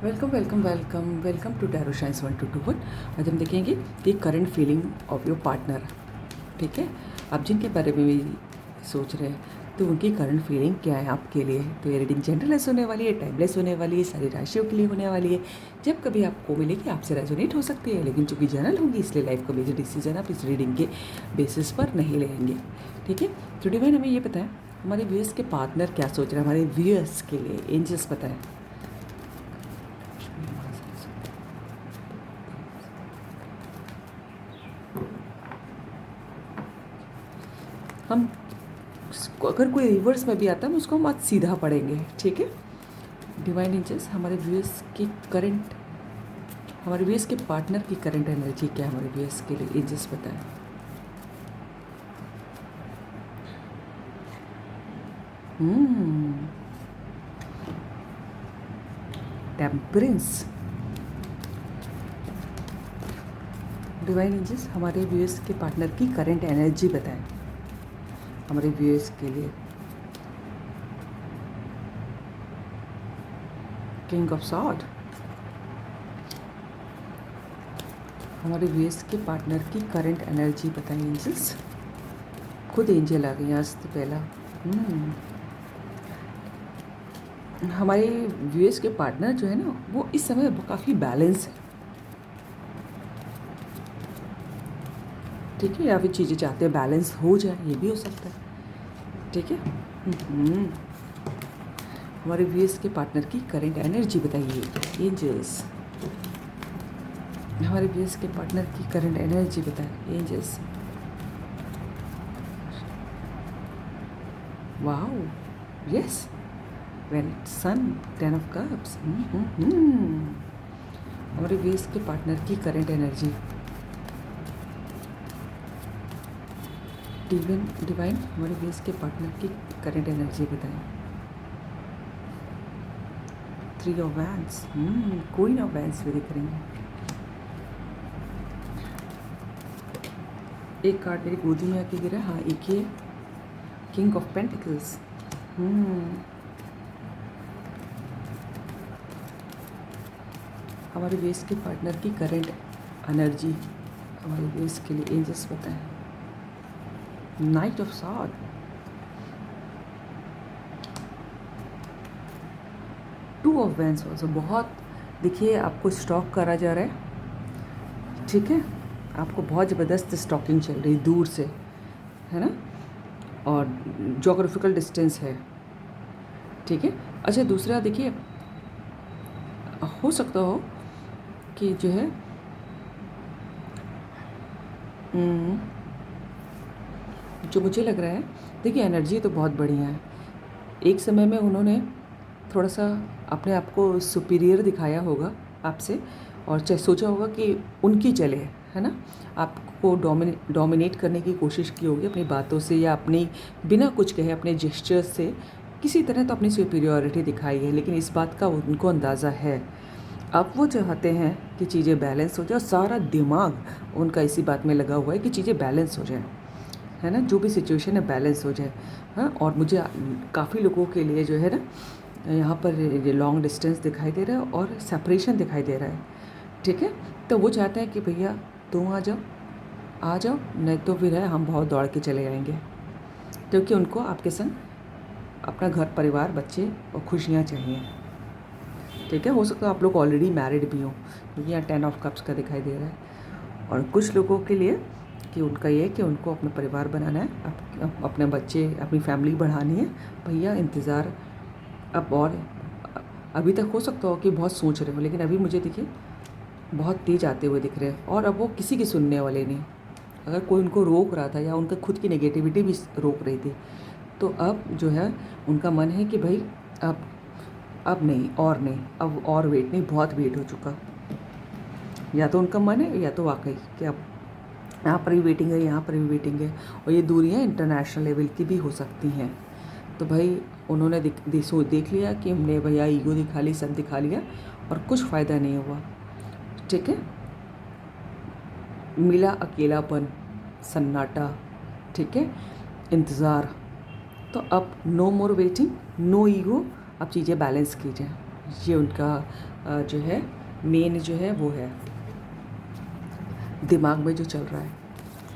Welcome welcome welcome welcome to tarot science 1 2 2 1। आज हम देखेंगे कि current feeling of your partner. ठीक है, आप जिनके बारे में भी सोच रहे हैं तो उनकी करंट फीलिंग क्या है आपके लिए। तो ये रीडिंग जनरलेस होने वाली है, टाइमलेस होने वाली है, सारी राशियों के लिए होने वाली है। जब कभी आपको मिलेगी आपसे रेजोनेट हो सकती है, लेकिन चूंकि जनरल होगी इसलिए लाइफ का मेजर डिसीजन आप इस रीडिंग के बेसिस पर नहीं लेंगे। ठीक है, तो डिवाइन हमें ये बताएं हमारे व्यूअर्स के पार्टनर क्या सोच रहे हैं, हमारे व्यूअर्स के लिए एंजल्स बताएं। हम अगर कोई रिवर्स में भी आता है उसको हम आज सीधा पढ़ेंगे। ठीक है, डिवाइन एंजल्स हमारे व्यूअर्स की करंट, हमारे व्यूअर्स के पार्टनर की करंट एनर्जी क्या है हमारे व्यूअर्स के लिए, एंजल्स बताएं। टेम्परेंस। डिवाइन एंजल्स हमारे व्यूअर्स के पार्टनर की करंट एनर्जी बताएं हमारे व्यूअर्स के लिए। King of sword. हमारे व्यूअर्स के पार्टनर की करंट एनर्जी बताएं एंजल्स। खुद एंजल आ गई आज तो पहला। हमारे व्यूअर्स के पार्टनर जो है ना वो इस समय काफ़ी बैलेंस है। ठीक है, या फिर चीज़ें चाहते हैं बैलेंस हो जाए, ये भी हो सकता है। ठीक है, हमारे व्यूअर्स के पार्टनर की करंट एनर्जी बताइए एंजल्स। हमारे व्यूअर्स के पार्टनर की करंट एनर्जी बताएं angels. Wow, yes, well sun, 10 of cups. हमारे व्यूअर्स के पार्टनर की करंट एनर्जी। डिवाइन हमारे व्यूअर्स के पार्टनर की करंट एनर्जी बताएं। 3 of wands, queen of wands भी दिख रही है। एक कार्ड मेरी गोदी में आके गिरा, हाँ एक ये किंग ऑफ पेंटिकल्स। हमारे व्यूअर्स के पार्टनर की करंट एनर्जी हमारे व्यूअर्स के लिए एंजल्स बताएं। Night of sword. Two of wands also. बहुत देखिए आपको स्टॉक करा जा रहा है। ठीक है, आपको बहुत ज़बरदस्त स्टॉकिंग चल रही दूर से, है ना, और जोग्राफिकल डिस्टेंस है। ठीक है, अच्छा दूसरा देखिए हो सकता हो कि जो है जो मुझे लग रहा है, देखिए एनर्जी तो बहुत बढ़िया है। एक समय में उन्होंने थोड़ा सा अपने आप को सुपीरियर दिखाया होगा आपसे, और चाहे सोचा होगा कि उनकी चले, है ना, आपको डोमिनेट करने की कोशिश की होगी अपनी बातों से या अपनी बिना कुछ कहे अपने जेस्चर्स से किसी तरह तो अपनी सुपीरियॉरिटी दिखाई है। लेकिन इस बात का उनको अंदाज़ा है, अब वो चाहते हैं कि चीज़ें बैलेंस हो जाए, और सारा दिमाग उनका इसी बात में लगा हुआ है कि चीज़ें बैलेंस हो जाए, है ना, जो भी सिचुएशन है बैलेंस हो जाए। हाँ, और मुझे काफ़ी लोगों के लिए जो है ना यहाँ पर ये लॉन्ग डिस्टेंस दिखाई दे रहा है और सेपरेशन दिखाई दे रहा है। ठीक है, तो वो चाहते हैं कि भैया तुम आ जाओ, नहीं तो फिर है हम बहुत दौड़ के चले आएंगे, क्योंकि उनको आपके संग अपना घर परिवार बच्चे और खुशियाँ चाहिए। ठीक है, हो सकता है आप लोग ऑलरेडी मैरिड भी हों, क्योंकि यहाँ 10 ऑफ कप्स का दिखाई दे रहा है। और कुछ लोगों के लिए कि उनका ये है कि उनको अपना परिवार बनाना है, अपने बच्चे अपनी फैमिली बढ़ानी है। भैया इंतज़ार अब, और अभी तक हो सकता हो कि बहुत सोच रहे हो, लेकिन अभी मुझे देखिए बहुत तेज आते हुए दिख रहे हैं, और अब वो किसी की सुनने वाले नहीं। अगर कोई उनको रोक रहा था या उनका खुद की नेगेटिविटी भी रोक रही थी, तो अब जो है उनका मन है कि भाई अब नहीं, और नहीं, अब और वेट नहीं, बहुत वेट हो चुका। या तो उनका मन है या तो वाकई कि अब यहाँ पर भी वेटिंग है, यहाँ पर भी वेटिंग है, और ये दूरियाँ इंटरनेशनल लेवल की भी हो सकती हैं। तो भाई उन्होंने देख लिया कि हमने भैया ईगो दिखा ली, सब दिखा लिया, और कुछ फ़ायदा नहीं हुआ। ठीक है, मिला अकेलापन, सन्नाटा। ठीक है, इंतज़ार। तो अब नो मोर वेटिंग, नो ईगो, अब चीज़ें बैलेंस कीजिए। ये उनका जो है मेन जो है वो है, दिमाग में जो चल रहा है,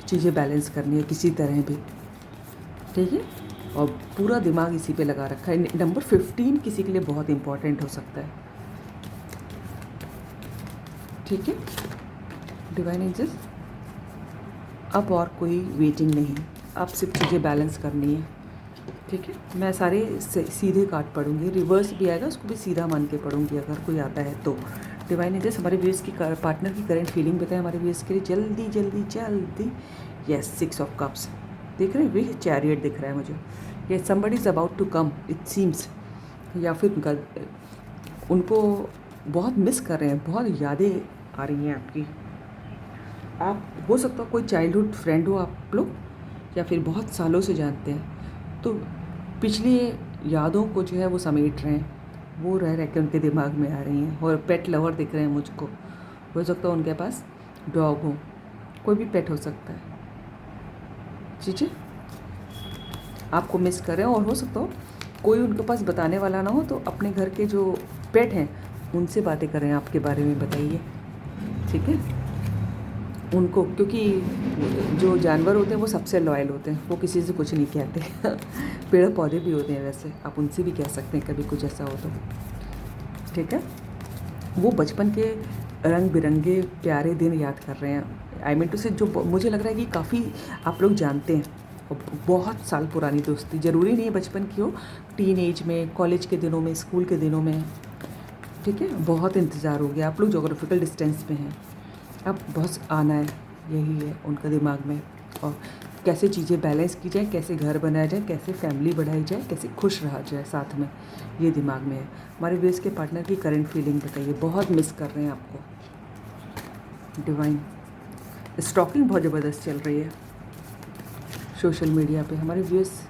चीज़ें बैलेंस करनी है किसी तरह भी, ठीक है। और पूरा दिमाग इसी पे लगा रखा है। नंबर 15 किसी के लिए बहुत इम्पॉर्टेंट हो सकता है, ठीक है। डिवाइन एंजल्स, अब और कोई वेटिंग नहीं, अब सिर्फ चीज़ें बैलेंस करनी है, ठीक है। मैं सारे सीधे कार्ड पढ़ूंगी, रिवर्स भी आएगा उसको भी सीधा मान के पढ़ूंगी अगर कोई आता है तो। डिवाइन एंजल्स, हमारे व्यूअर्स की पार्टनर की करंट फीलिंग बताएं हमारे व्यूअर्स के लिए, जल्दी जल्दी जल्दी। यस, 6 ऑफ कप्स दिख रहे हैं, वही चैरियट दिख रहा है मुझे। ये somebody is about to come it seems, या फिर उनको बहुत मिस कर रहे हैं, बहुत यादें आ रही हैं आपकी। आप हो सकता है कोई चाइल्डहुड फ्रेंड हो आप लोग, या फिर बहुत सालों से जानते हैं, तो पिछली यादों को जो है वो समेट रहे हैं, वो रह के उनके दिमाग में आ रही हैं। और पेट लवर दिख रहे हैं मुझको, हो सकता है उनके पास डॉग हो, कोई भी पेट हो सकता है, ठीक है। आपको मिस कर रहे हैं, और हो सकता हो कोई उनके पास बताने वाला ना हो, तो अपने घर के जो पेट हैं उनसे बातें कर रहे हैं आपके बारे में, बताइए, ठीक है। उनको, क्योंकि जो जानवर होते हैं वो सबसे लॉयल होते हैं, वो किसी से कुछ नहीं कहते पेड़ पौधे भी होते हैं वैसे, आप उनसे भी कह सकते हैं कभी कुछ ऐसा हो तो, ठीक है। वो बचपन के रंग बिरंगे प्यारे दिन याद कर रहे हैं। आई मीन टू से, जो मुझे लग रहा है कि काफ़ी आप लोग जानते हैं, और बहुत साल पुरानी दोस्ती, ज़रूरी नहीं है बचपन की हो, टीन एज में, कॉलेज के दिनों में, स्कूल के दिनों में, ठीक है। बहुत इंतज़ार हो गया, आप लोग जोग्राफिकल डिस्टेंस में हैं, अब बहुत आना है, यही है उनका दिमाग में। और कैसे चीज़ें बैलेंस की जाए, कैसे घर बनाया जाए, कैसे फैमिली बढ़ाई जाए, कैसे खुश रहा जाए साथ में, ये दिमाग में है। हमारे व्यूअर्स के पार्टनर की करंट फीलिंग बताइए, बहुत मिस कर रहे हैं आपको। डिवाइन, स्टॉकिंग बहुत ज़बरदस्त चल रही है सोशल मीडिया पे। हमारे व्यूअर्स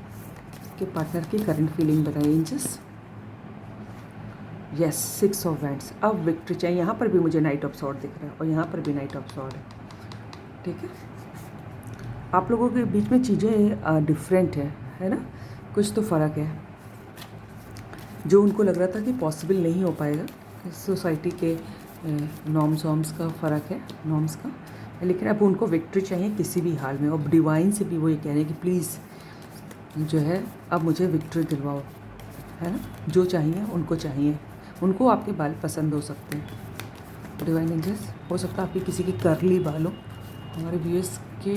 के पार्टनर की करंट फीलिंग बताइए एंजल्स। यस, 6 ऑफ वैंड्स, अब विक्ट्री चाहिए। यहाँ पर भी मुझे नाइट ऑफ सॉर्ड दिख रहा है, और यहाँ पर भी नाइट ऑफ सॉर्ड है, ठीक है। आप लोगों के बीच में चीज़ें डिफरेंट है ना, कुछ तो फ़र्क है। जो उनको लग रहा था कि पॉसिबल नहीं हो पाएगा, सोसाइटी के नॉर्म्स वॉर्म्स का फ़र्क है, नॉर्म्स का, लेकिन अब उनको विक्ट्री चाहिए किसी भी हाल में। और डिवाइन से भी वो ये कह रहे हैं कि प्लीज़ जो है अब मुझे विक्ट्री दिलवाओ, है ना। जो चाहिए उनको चाहिए, उनको आपके बाल पसंद हो सकते हैं। डिवाइन एंजल्स, हो सकता है आपके किसी की करली बाल हो। हमारे व्यूअर्स के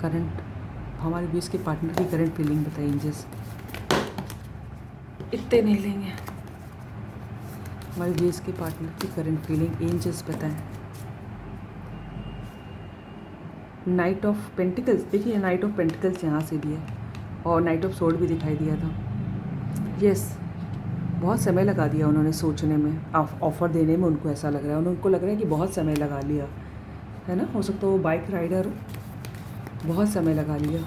करंट, हमारे व्यूअर्स के पार्टनर की करंट फीलिंग बताइए एंजल्स। इतने नहीं लेंगे, हमारे व्यूअर्स के पार्टनर की करंट फीलिंग एंजल्स बताएं। नाइट ऑफ पेंटिकल्स, देखिए नाइट ऑफ पेंटिकल्स यहाँ से भी है, और नाइट ऑफ सोर्ड भी दिखाई दिया था। यस, बहुत समय लगा दिया उन्होंने सोचने में, ऑफ़र देने में, उनको ऐसा लग रहा है, उनको लग रहा है कि बहुत समय लगा लिया, है ना। हो सकता है वो बाइक राइडर हो, बहुत समय लगा लिया,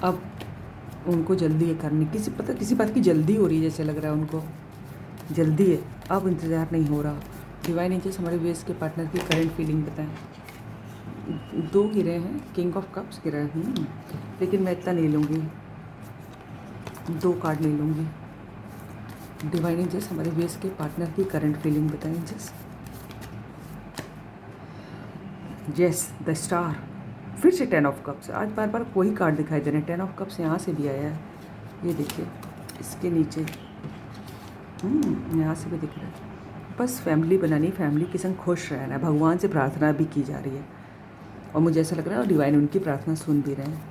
अब उनको जल्दी है करने, किसी बात की जल्दी हो रही है, जैसे लग रहा है उनको जल्दी है, अब इंतज़ार नहीं हो रहा। डिवाइन एंजल्स, हमारे व्यूअर्स के पार्टनर की करंट फीलिंग बताएं। 2 गिरे हैं, किंग ऑफ कप्स गिरा है, लेकिन मैं इतना नहीं लूँगी, 2 कार्ड नहीं लूँगी। डिवाइन एंजल्स, हमारे व्यूअर्स के पार्टनर की करंट फीलिंग बताएं एंजल्स। यस, द स्टार, फिर से 10 ऑफ कप्स, आज बार बार वही कार्ड दिखाई दे रहे हैं। 10 ऑफ कप्स यहाँ से भी आया है, ये देखिए इसके नीचे, यहाँ से भी दिख रहा है। बस फैमिली बनानी, फैमिली के संग खुश रहना, भगवान से प्रार्थना भी की जा रही है, और मुझे ऐसा लग रहा है और डिवाइन उनकी प्रार्थना सुन भी रहे हैं।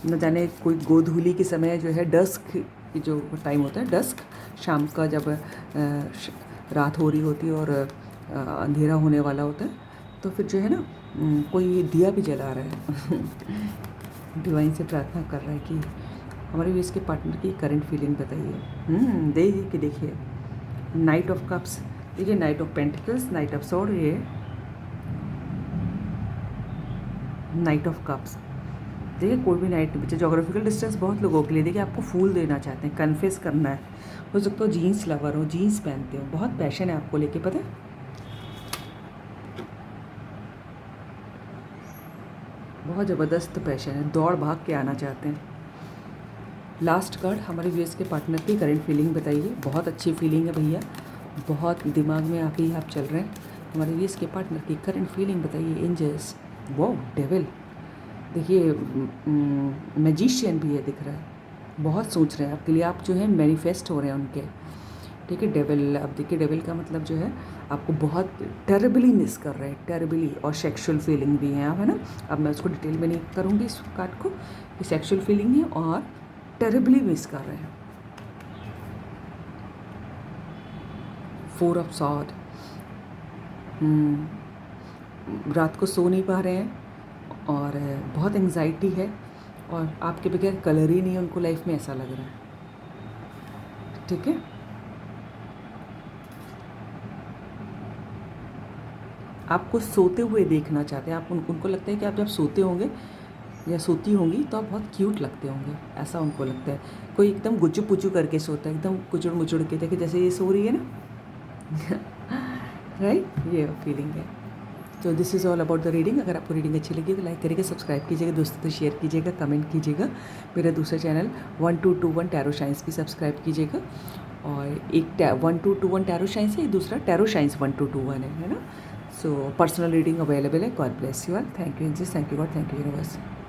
न जाने कोई गोधूली के समय जो है, डस्क जो टाइम होता है, डस्क शाम का, जब रात हो रही होती है और अंधेरा होने वाला होता है, तो फिर जो है ना कोई दिया भी जला रहा है डिवाइन से प्रार्थना कर रहा है कि हमारे भी इसके पार्टनर की करंट फीलिंग बताइए। देखिए नाइट ऑफ कप्स, देखिए night of pentacles, night of sword, ये नाइट ऑफ कप्स। देखिए कोई भी नाइट बच्चे, जोग्राफिकल डिस्टेंस बहुत लोगों के लिए, देखिए आपको फूल देना चाहते हैं, कन्फेस करना है। हो सकता हो जीन्स लवर हो, जीन्स पहनते हो, बहुत पैशन है आपको लेके, पता है। बहुत ज़बरदस्त पैशन है, दौड़ भाग के आना चाहते हैं। लास्ट कार्ड हमारे व्यूअर्स के पार्टनर की करंट फीलिंग बताइए। बहुत अच्छी फीलिंग है भैया, बहुत दिमाग में आप ही आप चल रहे हैं। हमारे व्यूअर्स के पार्टनर की करंट फीलिंग बताइए एंजल्स। वो डेविल, देखिए मैजिशियन भी है दिख रहा है, बहुत सोच रहे हैं आपके लिए, आप जो है मैनिफेस्ट हो रहे हैं उनके। ठीक है, डेविल, अब देखिए डेविल का मतलब जो है आपको बहुत टेरिबली मिस कर रहे हैं, टेरिबली, और सेक्सुअल फीलिंग भी है आप, है ना। अब मैं उसको डिटेल में नहीं करूँगी इस कार्ड को, कि सेक्सुअल फीलिंग है और टेरिबली मिस कर रहे हैं। 4 ऑफ सॉर्ड, रात को सो नहीं पा रहे हैं और बहुत एंग्जाइटी है, और आपके बगैर कलर ही नहीं है उनको लाइफ में, ऐसा लग रहा है। ठीक है, आपको सोते हुए देखना चाहते हैं आप, उनको लगता है कि आप जब सोते होंगे या सोती होंगी तो आप बहुत क्यूट लगते होंगे, ऐसा उनको लगता है। कोई एकदम गुचू पुचू करके सोता है, एकदम कुचड़ मुचड़ के, देखिए जैसे ये सो रही है ना राइट, ये फीलिंग है। तो this is all about the reading. अगर आपको रीडिंग अच्छी लगी तो लाइक करिएगा, सब्सक्राइब कीजिएगा, दोस्तों तो शेयर कीजिएगा, कमेंट कीजिएगा। मेरा दूसरा चैनल 1221 टैरो शाइंस भी सब्सक्राइब कीजिएगा, और एक 1221 टैरो शाइंस है, दूसरा टैरो शाइंस 1221 है ना। सो पर्सनल रीडिंग अवेलेबल है। God bless you all, thank you angels, thank you God, thank you universe.